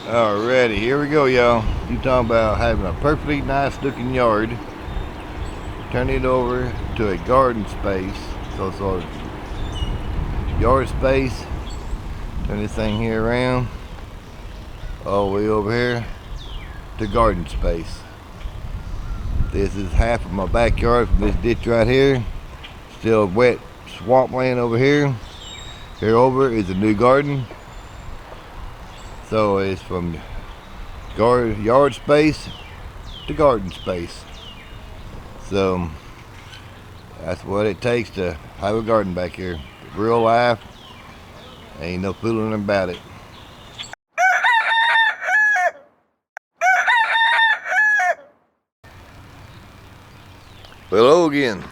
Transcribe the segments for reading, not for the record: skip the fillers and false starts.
Alrighty, here we go, y'all. You talking about having a perfectly nice looking yard, turn it over to a garden space. So yard space, turn this thing here around, all the way over here to garden space. This is half of my backyard from this ditch right here. Still wet swampland over here. Here over is a new garden. So it's from yard space to garden space. So that's what it takes to have a garden back here. Real life, ain't no fooling about it. Well, hello again.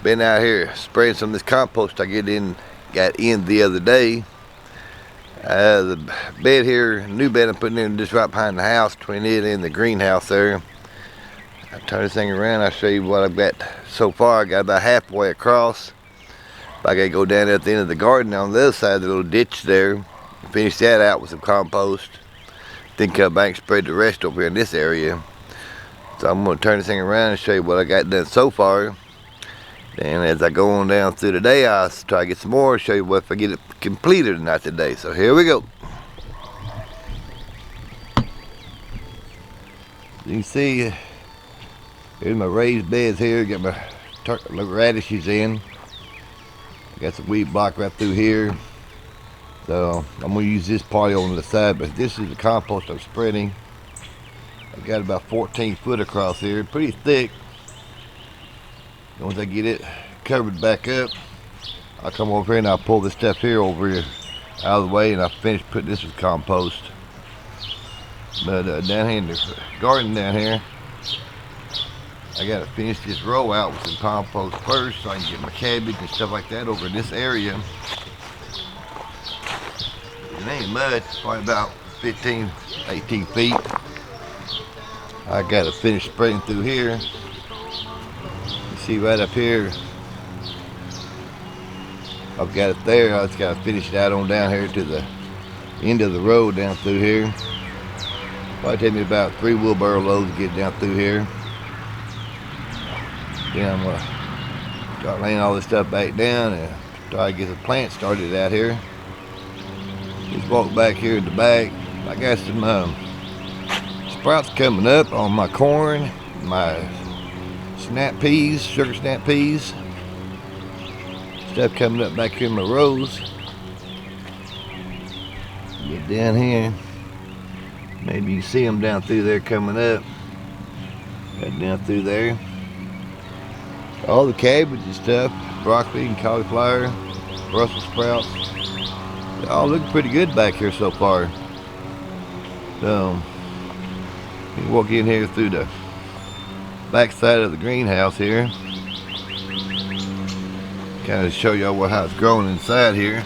Been out here spraying some of this compost I got in the other day. The bed here, new bed I'm putting in just right behind the house, between it and the greenhouse there. I turn this thing around, I'll show you what I've got so far. I got about halfway across. I gotta go down at the end of the garden on the other side of the little ditch there, finish that out with some compost. Then come back and spread the rest over here in this area. So I'm gonna turn this thing around and show you what I got done so far. And as I go on down through the day, I'll try to get some more, show you what if I get it completed or not today. So here we go. You can see, here's my raised beds here. Got my radishes in. Got some weed block right through here. So I'm gonna use this part on the side, but this is the compost I'm spreading. I've got about 14 foot across here, pretty thick. Once I get it covered back up, I'll come over here and I'll pull this stuff here over here out of the way, and I'll finish putting this with compost. But down here in the garden down here, I gotta finish this row out with some compost first so I can get my cabbage and stuff like that over in this area. It ain't much, probably about 15, 18 feet. I gotta finish spraying through here. See right up here, I've got it there. I just got to finish it out on down here to the end of the road down through here. Probably take me about 3 wheelbarrow loads to get down through here. Then I'm going to start laying all this stuff back down and try to get the plant started out here. Just walk back here in the back. I got some sprouts coming up on my corn, my snap peas, sugar snap peas. Stuff coming up back here in my rows. Get down here. Maybe you can see them down through there coming up. Right down through there. All the cabbage and stuff, broccoli and cauliflower, Brussels sprouts. They all look pretty good back here so far. So, you can walk in here through the back side of the greenhouse here. Kind of show y'all how it's growing inside here.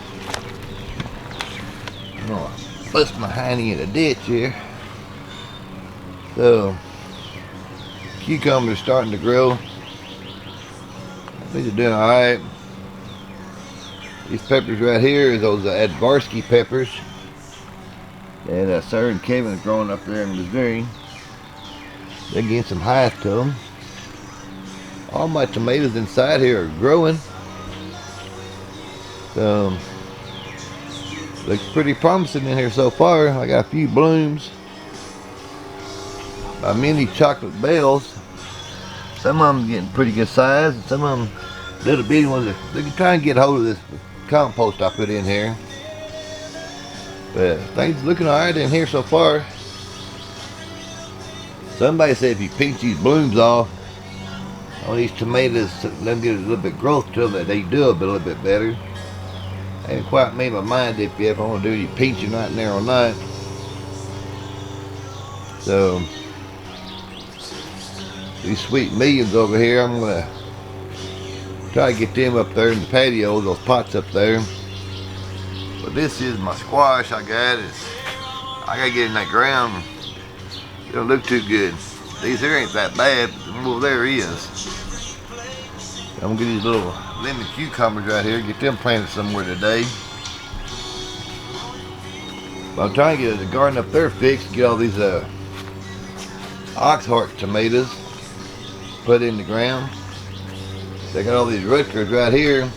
I'm gonna bust my hiney in a ditch here. So cucumbers are starting to grow. I think they're doing alright. These peppers right here is those Advarsky peppers that Sarah and Kevin are growing up there in Missouri. They're getting some height to them. All my tomatoes inside here are growing. So, looks pretty promising in here so far. I got a few blooms. My mini chocolate bells. Some of them getting pretty good size, and some of them little bitty ones. They can try and get hold of this compost I put in here. But things looking alright in here so far. Somebody said if you pinch these blooms off on these tomatoes, let them get a little bit growth to them, that they do a little bit better. I haven't quite made my mind up yet if I want to do any pinching right in there or not. So, these sweet millions over here, I'm going to try to get them up there in the patio, those pots up there. But this is my squash I got. I got to get in that ground. It don't look too good. These here ain't that bad, but well, there is. I'm going to get these little lemon cucumbers right here, get them planted somewhere today. But I'm trying to get the garden up there fixed, get all these Oxheart tomatoes put in the ground. They got all these Rutgers right here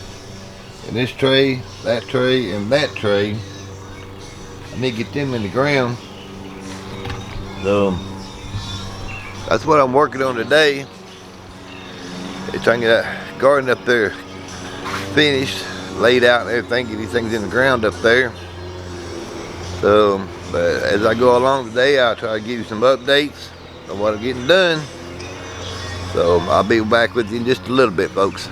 in this tray, that tray, and that tray. I need to get them in the ground. So that's what I'm working on today. It's trying to get that garden up there finished, laid out and everything, get these things in the ground up there. So, but as I go along today, I'll try to give you some updates on what I'm getting done. So I'll be back with you in just a little bit, folks.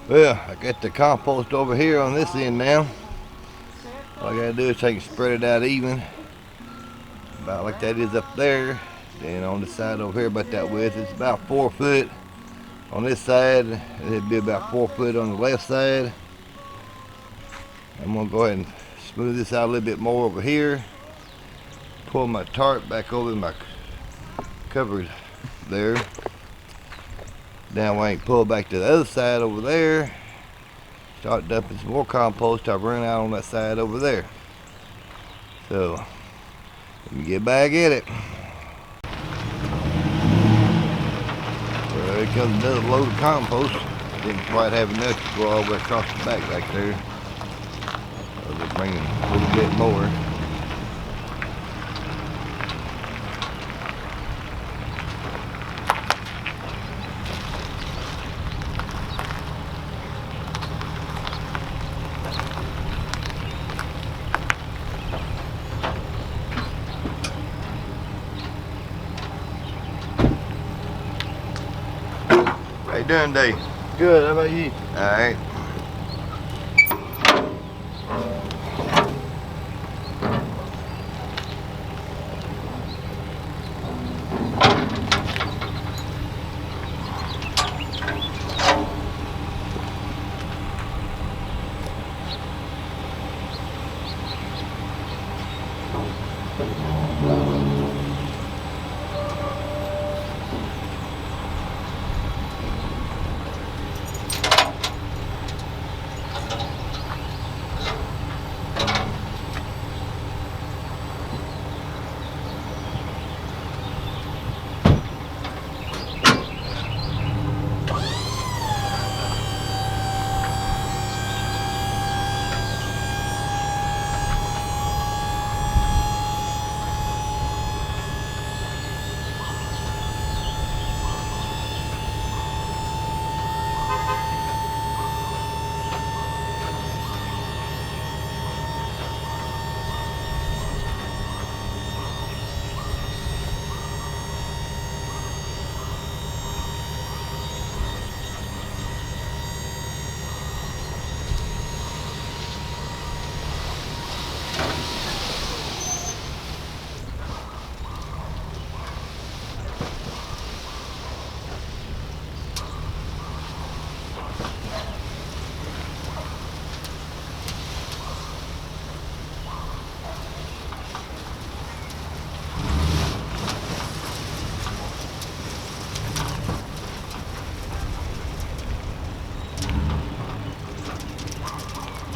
Well, I got the compost over here on this end now. All I gotta do is take and spread it out even, about like that is up there. Then on the side over here, about that width, it's about 4 foot on this side. It'd be about 4 foot on the left side. I'm gonna go ahead and smooth this out a little bit more over here. Pull my tarp back over my cupboard there. Now I can pull back to the other side over there. Start dumping some more compost I've run out on that side over there. So let me get back at it. Well, here comes another load of compost. Didn't quite have enough to go all the way across the back there. So they're bringing a little bit more. How you doing, Dave? Good, how about you? Alright.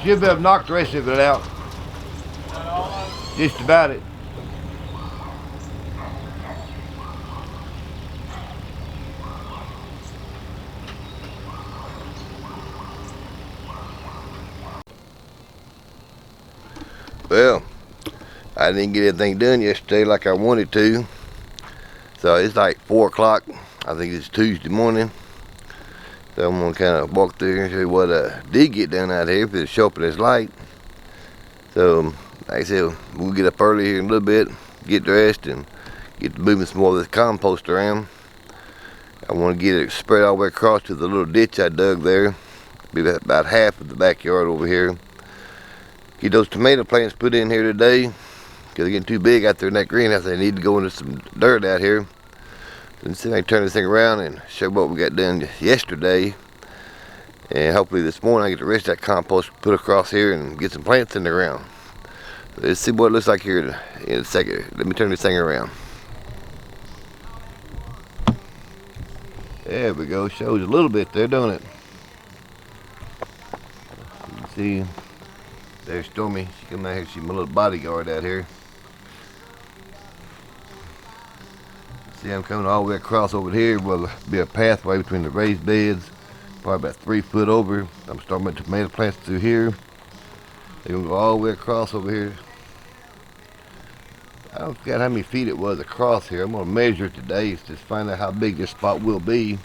Should have knocked the rest of it out. Just about it. Well, I didn't get anything done yesterday like I wanted to. So it's like 4 o'clock. I think it's Tuesday morning. So I'm gonna kind of walk through here and show you what I did get done out here, if it's sharp as light. So, like I said, we'll get up early here in a little bit, get dressed, and get to moving some more of this compost around. I want to get it spread all the way across to the little ditch I dug there. Be about half of the backyard over here. Get those tomato plants put in here today, because they're getting too big out there in that greenhouse. They need to go into some dirt out here. Let's see if I can turn this thing around and show what we got done yesterday. And hopefully this morning I get the rest of that compost put across here and get some plants in the ground. So let's see what it looks like here in a second. Let me turn this thing around. There we go. Shows a little bit there, don't it? You can see There's Stormy. She come out here. She's my little bodyguard out here. See, I'm coming all the way across over here. Will be a pathway between the raised beds, probably about 3 foot over. I'm starting my tomato plants through here. They're gonna go all the way across over here. I don't forget how many feet it was across here. I'm gonna measure it today to just find out how big this spot will be.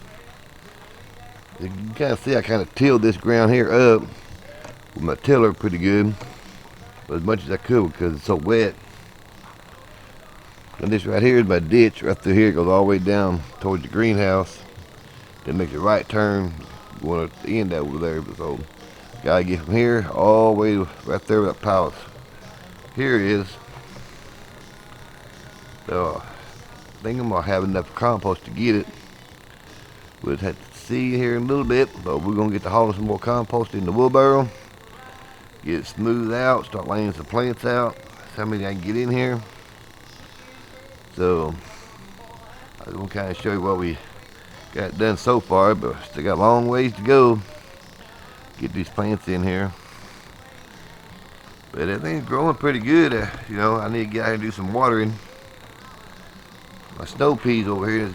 You can kind of see I kind of tilled this ground here up with my tiller pretty good, but as much as I could because it's so wet. And this right here is my ditch. Right through here, it goes all the way down towards the greenhouse. Then makes a right turn going at the end over there. So gotta get from here all the way right there where that palace. Here it is. So I think I'm gonna have enough compost to get it. We'll have to see here in a little bit, but we're gonna get to hauling some more compost in the wheelbarrow. Get it smoothed out, start laying some plants out. That's how many I can get in here. So I'm gonna kind of show you what we got done so far, but still got a long ways to go. Get these plants in here. But everything's growing pretty good. You know, I need to get out here and do some watering. My snow peas over here,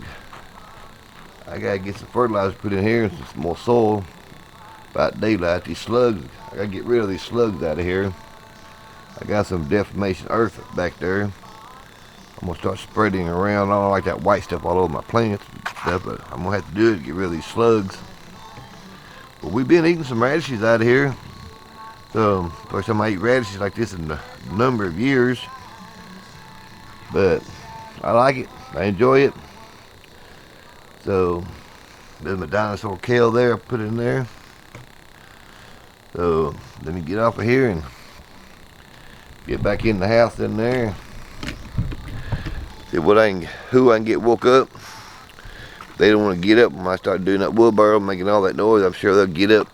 I gotta get some fertilizer put in here and some more soil. About daylight, these slugs, I gotta get rid of these slugs out of here. I got some defamation earth back there. I'm gonna start spreading around all like that white stuff all over my plants and stuff, but I'm gonna have to do it to get rid of these slugs. But we've been eating some radishes out of here. So first time I eat radishes like this in a number of years. But I like it. I enjoy it. So there's my dinosaur kale there. I put it in there. So let me get off of here and get back in the house in there. See what who I can get woke up. They don't want to get up when I start doing that wheelbarrow, making all that noise. I'm sure they'll get up.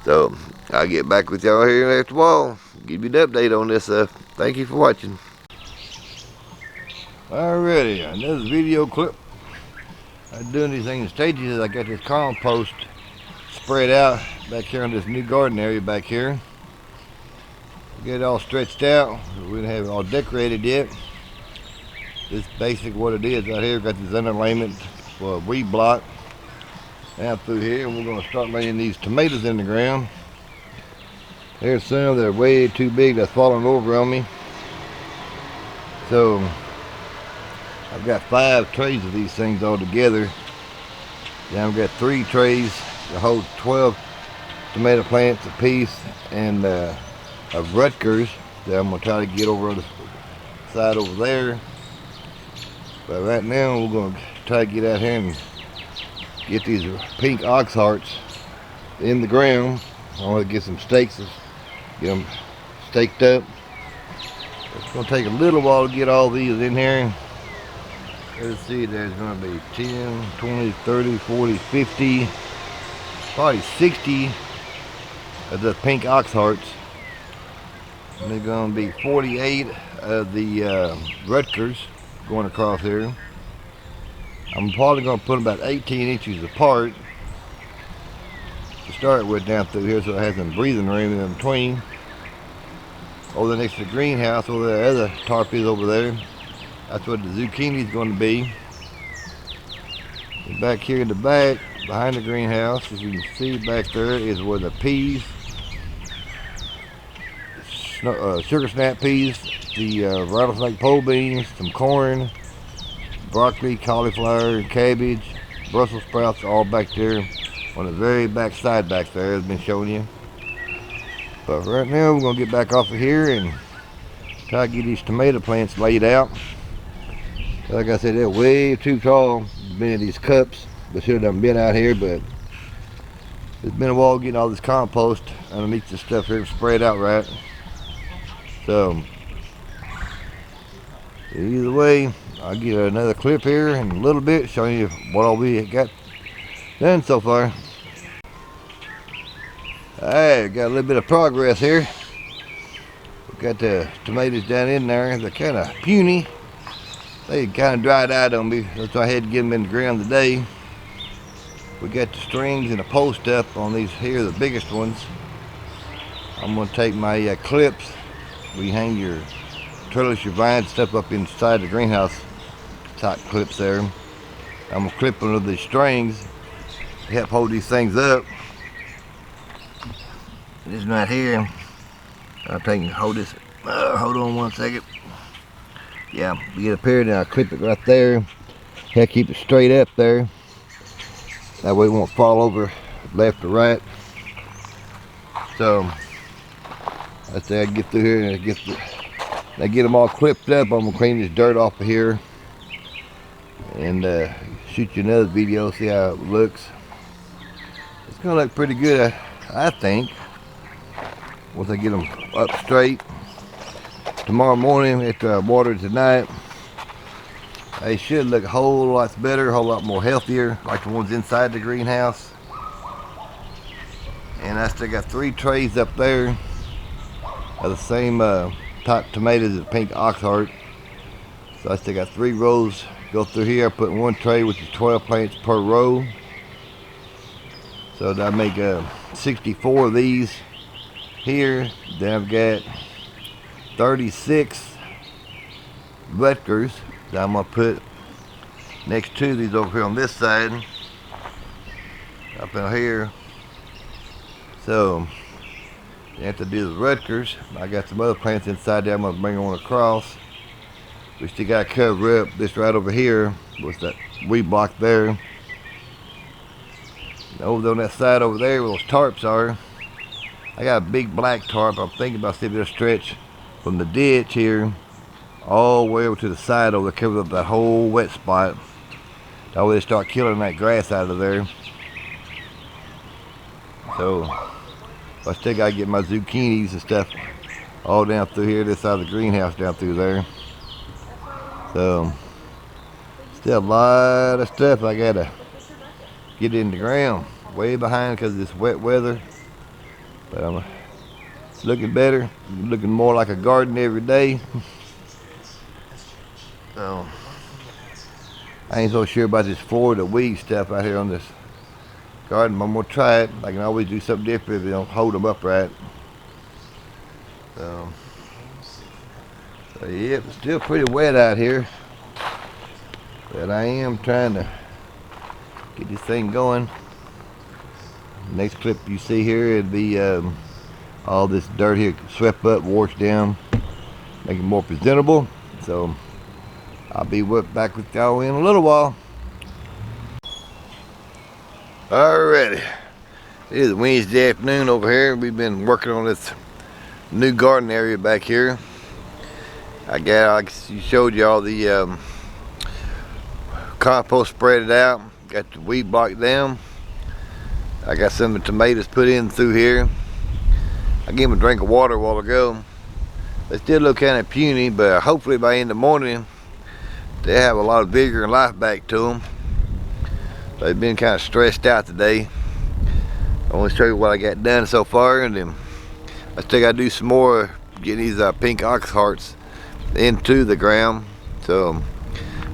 So I'll get back with y'all here after a while. Give you an update on this stuff. Thank you for watching. Alrighty, another video clip. I'm doing these things in stages. I got this compost spread out back here on this new garden area back here. Get it all stretched out. We didn't have it all decorated yet. This is basic what it is right here. Got this underlayment for a weed block down through here, and we're going to start laying these tomatoes in the ground. There's some that are way too big that's falling over on me. So I've got 5 trays of these things all together. Then I've got 3 trays to hold 12 tomato plants apiece, and of Rutgers that I'm going to try to get over on the side over there. But right now we're going to try to get out here and get these pink ox hearts in the ground. I want to get some stakes, get them staked up. It's going to take a little while to get all these in here. Let's see, there's going to be 10, 20, 30, 40, 50, probably 60 of the pink ox hearts. And there's going to be 48 of the Rutgers going across here. I'm probably going to put them about 18 inches apart to start with down through here, so it has some breathing room in between. Over next to the greenhouse, over the other tarp is over there. That's what the zucchini is going to be. And back here in the back, behind the greenhouse, as you can see back there, is where the peas, sugar snap peas, the rattlesnake pole beans, some corn, broccoli, cauliflower, cabbage, Brussels sprouts, all back there on the very back side back there, has been showing you. But right now we're going to get back off of here and try to get these tomato plants laid out. Like I said, they're way too tall to be in these cups. They should have been out here, but it's been a while getting all this compost underneath this stuff here spread out right. So either way, I'll get another clip here in a little bit showing you what all we got done so far. Alright, got a little bit of progress here. We got the tomatoes down in there. They're kind of puny. They kind of dried out on me. That's why I had to get them in the ground today. We got the strings and the post up on these here, the biggest ones. I'm gonna take my clips. We hang your trellis, your vines, stuff up inside the greenhouse type clips there. I'm gonna clip one of these strings to help hold these things up. This one right here, I'll take and hold this. Hold on one second. Yeah, we get up here and I'll clip it right there. Help keep it straight up there. That way it won't fall over left or right. So I say I get through here and I get them all clipped up. I'm gonna clean this dirt off of here and shoot you another video, see how it looks. It's gonna look pretty good, I think, once I get them up straight. Tomorrow morning after I water tonight, they should look a whole lot better, a whole lot more healthier, like the ones inside the greenhouse. And I still got 3 trays up there of the same type tomatoes as Pink Oxheart. So I still got 3 rows go through here. I put in 1 tray, which is 12 plants per row. So I make 64 of these here. Then I've got 36 Rutgers that I'm gonna put next to these over here on this side, up in here. So you have to do the Rutgers. I got some other plants inside there I'm gonna bring on across. We still gotta cover up this right over here with that weed block there. And over on that side over there where those tarps are, I got a big black tarp. I'm thinking about seeing if it'll stretch from the ditch here all the way over to the side over there, cover up that whole wet spot. That way they start killing that grass out of there. So I still gotta get my zucchinis and stuff all down through here, this side of the greenhouse down through there. So still a lot of stuff I gotta get in the ground, way behind because of this wet weather. But it's looking better, looking more like a garden every day. So I ain't so sure about this Florida weed stuff out here on this garden. I'm gonna try it. I can always do something different if you don't hold them upright. So yeah, it's still pretty wet out here, but I am trying to get this thing going. Next clip you see here, it'd be all this dirt here swept up, washed down, make it more presentable. So I'll be back with y'all in a little while. Alrighty, it is Wednesday afternoon over here. We've been working on this new garden area back here. I showed you all the compost spread out, got the weed block down. I got some of the tomatoes put in through here. I gave them a drink of water a while ago. They still look kind of puny, but hopefully by in the morning they have a lot of vigor and life back to them. They've been kind of stressed out today. I want to show you what I got done so far, and then I still got to do some more getting these Pink Oxhearts into the ground. So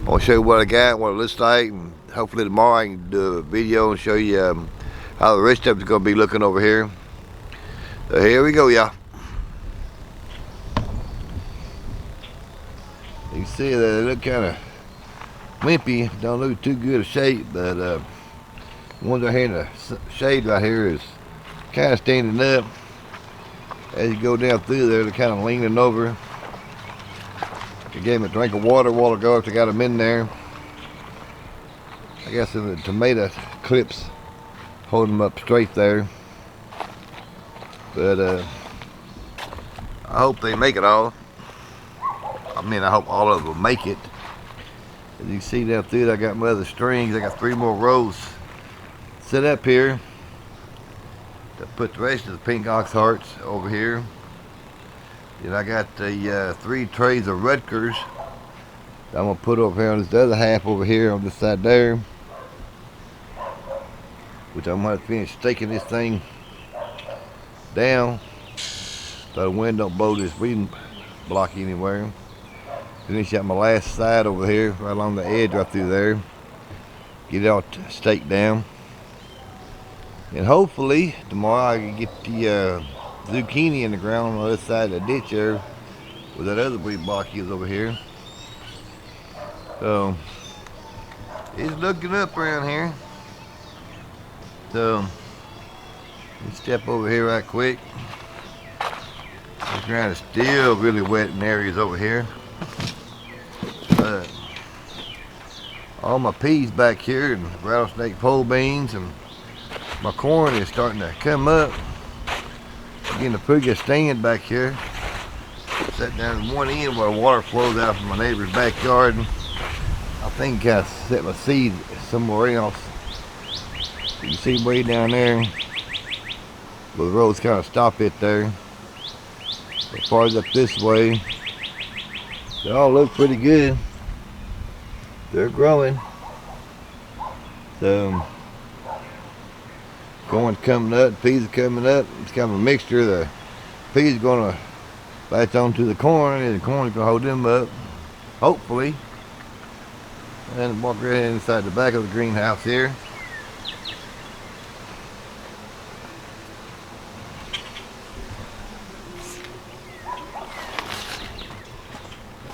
I want to show you what I got, what it looks like, and hopefully tomorrow I can do a video and show you how the rest of it's going to be looking over here. So here we go, y'all. You can see that they look kind of wimpy, don't look too good a shape, but the ones right here in the shade right here is kind of standing up. As you go down through there, they're kind of leaning over. I gave them a drink of water a while ago after I got them in there. I got some of the tomato clips holding them up straight there. But I hope they make it all. I mean, I hope all of them will make it. As you can see down through there, I got my other strings. I got 3 more rows set up here to put the rest of the Pink Oxhearts over here. Then I got the 3 trays of Rutgers that I'm gonna put over here on this other half over here on this side there, which I'm gonna finish staking this thing down so the wind don't blow this weed block anywhere. Finish out my last side over here, right along the edge right through there. Get it all staked down. And hopefully tomorrow I can get the zucchini in the ground on the other side of the ditch there, where that other weed block is over here. So it's looking up around here. So let's step over here right quick. The ground is still really wet in areas over here. But all my peas back here and rattlesnake pole beans and my corn is starting to come up. Getting a pretty good stand back here. Set down at one end where water flows out from my neighbor's backyard. I think I set my seed somewhere else. You can see way down there. But the roads kind of stop it there. As far as up this way, they all look pretty good. They're growing. So corn's coming up, peas are coming up. It's kind of a mixture. The peas are gonna latch onto the corn, and the corn's gonna hold them up, hopefully. And walk right inside the back of the greenhouse here.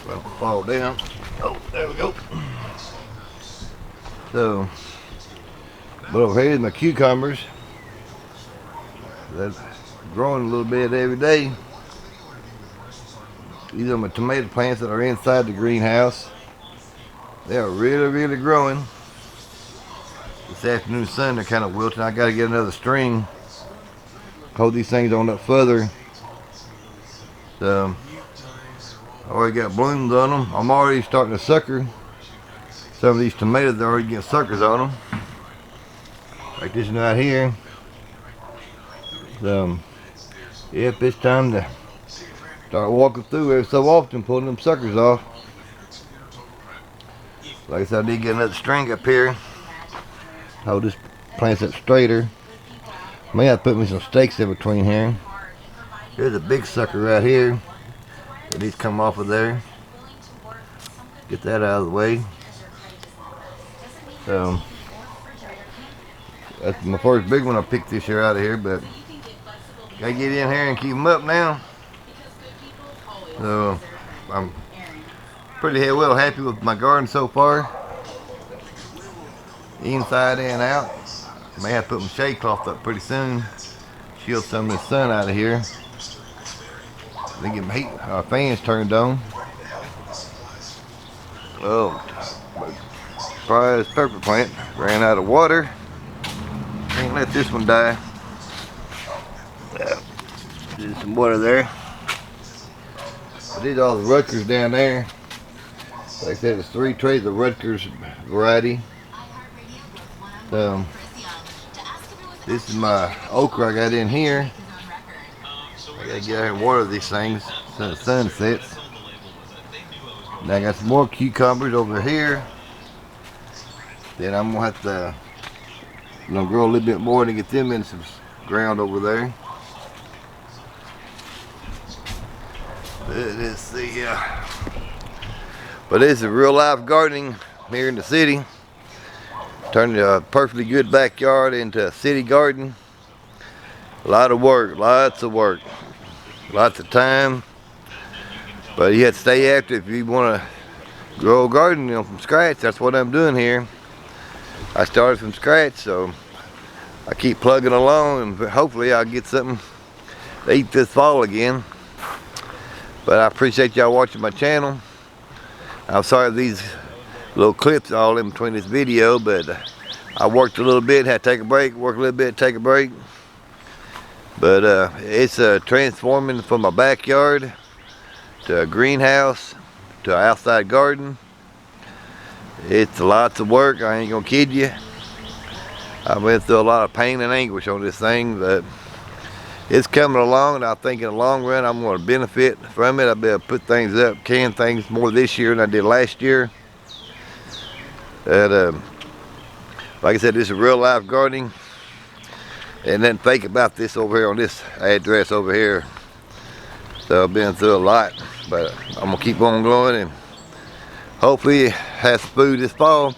Well, fall down. Oh, there we go. So, but over here is my cucumbers. That's growing a little bit every day. These are my tomato plants that are inside the greenhouse. They are really growing. This afternoon sun, they're kind of wilting. I got to get another string. Hold these things on up further. So, I already got blooms on them. I'm already starting to sucker. Some of these tomatoes, they're already getting suckers on them. Like this one right here. So, yep, it's time to start walking through every so often, pulling them suckers off. Like I said, I did get another string up here. Hold this plant up straighter. May have to put me some stakes in between here. Here's a big sucker right here. Let these come off of there. Get that out of the way. So that's my first big one I picked this year out of here, but gotta get in here and keep them up now. So I'm pretty well happy with my garden so far, inside and out. May have to put my shade cloth up pretty soon, shield some of the sun out of here. Then get my heat fans turned on. Oh, prize pepper plant ran out of water. Can't let this one die. There's some water there. But these are all the Rutgers down there. Like I said, it's 3 trays of Rutgers variety. This is my okra I got in here. I gotta get out here and water these things so the sun sets. Now I got some more cucumbers over here. Then I'm gonna have to grow a little bit more to get them in some ground over there. Let's see, but this is real life gardening here in the city. Turning a perfectly good backyard into a city garden. A lot of work, lots of work, lots of time. But you have to stay after if you want to grow a garden, from scratch. That's what I'm doing here. I started from scratch, so I keep plugging along, and hopefully I'll get something to eat this fall again. But I appreciate y'all watching my channel. I'm sorry if these little clips all in between this video, but I worked a little bit, had to take a break, work a little bit, take a break. But it's transforming from my backyard to a greenhouse to an outside garden. It's lots of work, I ain't gonna kid you. I've been through a lot of pain and anguish on this thing, but it's coming along, and I think in the long run I'm going to benefit from it. I'll be able to put things up, can things more this year than I did last year. And like I said, this is real life gardening. And then think about this over here on this address over here. So I've been through a lot, but I'm going to keep on going, and hopefully have some food this fall.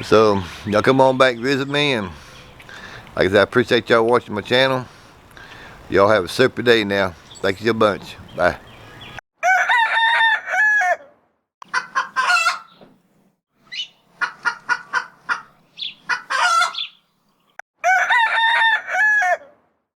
So y'all come on back and visit me, and like I said, I appreciate y'all watching my channel. Y'all have a super day now. Thank you a bunch. Bye.